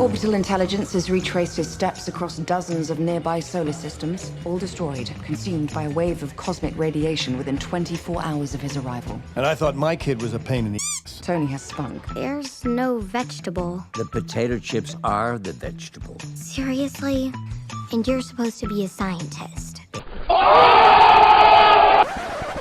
Orbital intelligence has retraced his steps across dozens of nearby solar systems, all destroyed, consumed by a wave of cosmic radiation within 24 hours of his arrival. And I thought my kid was a pain in the ass. Tony has spunk. There's no vegetable. The potato chips are the vegetable. Seriously? And you're supposed to be a scientist.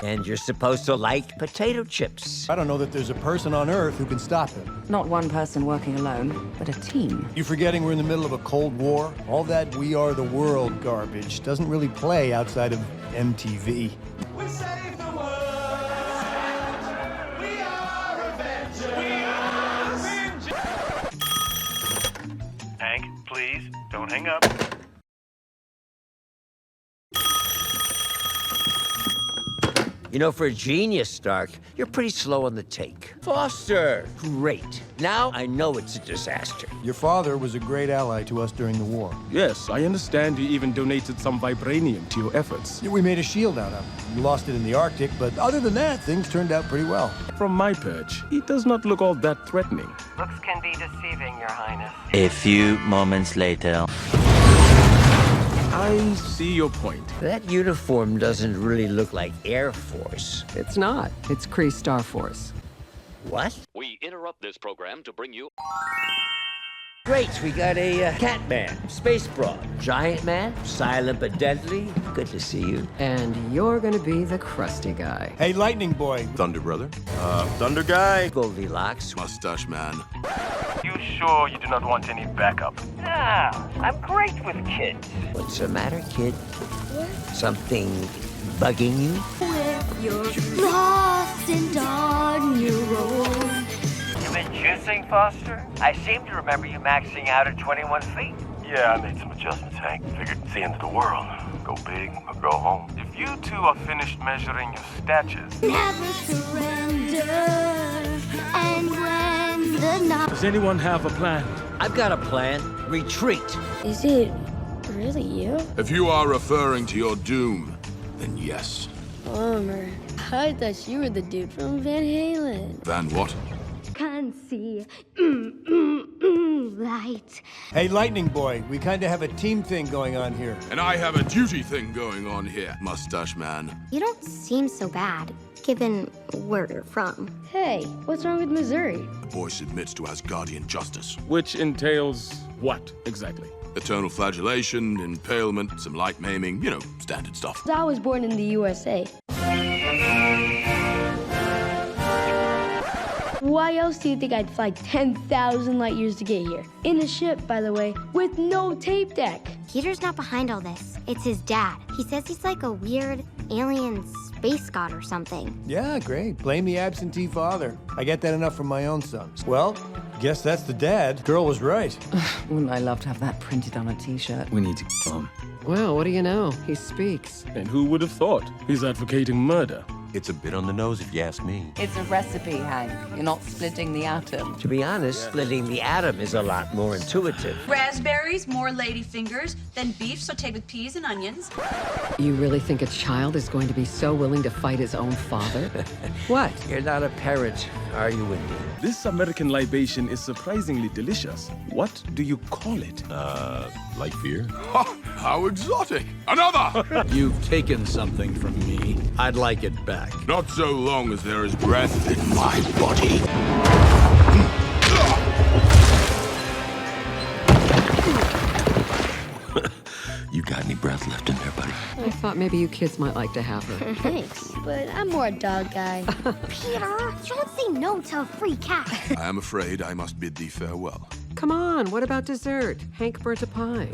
And you're supposed to like potato chips. I don't know that there's a person on Earth who can stop him. Not one person working alone, but a team. You forgetting we're in the middle of a Cold War? All that We Are the World garbage doesn't really play outside of MTV. We save the world. We are Avengers. We are Avengers. Hank, please, don't hang up. You know, for a genius, Stark, you're pretty slow on the take. Foster, great. Now I know it's a disaster. Your father was a great ally to us during the war. Yes, I understand you even donated some vibranium to your efforts. We made a shield out of him. We lost it in the Arctic, but other than that, things turned out pretty well. From my perch, he does not look all that threatening. Looks can be deceiving, Your Highness. A few moments later. I see your point. That uniform doesn't really look like Air Force. It's not. It's Kree Star Force. What? We interrupt this program to bring you... Great, we got a cat man, space broad, giant man, silent but deadly. Good to see you. And you're gonna be the crusty guy. Hey, Lightning Boy. Thunder Brother? Thunder Guy? Goldilocks. Mustache Man. You sure you do not want any backup? Nah, I'm great with kids. What's the matter, kid? Something bugging you? You're lost and on your own. You been juicing, Foster? I seem to remember you maxing out at 21 feet. Yeah, I made some adjustments, Hank. Figured it's the end of the world. Go big or go home. If you two are finished measuring your statures... Never surrender. And when the night... Does anyone have a plan? I've got a plan. Retreat. Is it really you? If you are referring to your doom, then yes. Bummer. I thought you were the dude from Van Halen. Van what? Can't see. Light. Hey, Lightning Boy. We kind of have a team thing going on here. And I have a duty thing going on here, Mustache Man. You don't seem so bad, given where you're from. Hey, what's wrong with Missouri? The boy submits to Asgardian justice. Which entails what, exactly? Eternal flagellation, impalement, some light maiming, you know, standard stuff. I was born in the USA. Why else do you think I'd fly 10,000 light years to get here? In a ship, by the way, with no tape deck. Peter's not behind all this. It's his dad. He says he's like a weird alien space god or something. Yeah, great. Blame the absentee father. I get that enough from my own sons. Well, guess that's the dad. Girl was right. Wouldn't I love to have that printed on a t-shirt? We need to kill him. Well, what do you know? He speaks. And who would have thought? He's advocating murder. It's a bit on the nose if you ask me. It's a recipe, Hank. You're not splitting the atom. To be honest, splitting the atom is a lot more intuitive. Raspberries, more lady fingers, then beef sauteed with peas and onions. You really think a child is going to be so willing to fight his own father? What? You're not a parent, are you, Wendy? This American libation is surprisingly delicious. What do you call it? Like beer? Ha! How exotic! Another! You've taken something from me. I'd like it back. Not so long as there is breath in my body. You got any breath left in there, buddy? I thought maybe you kids might like to have her. Thanks, but I'm more a dog guy. Peter, you don't say no to a free cat. I am afraid I must bid thee farewell. Come on, what about dessert? Hank burnt a pie.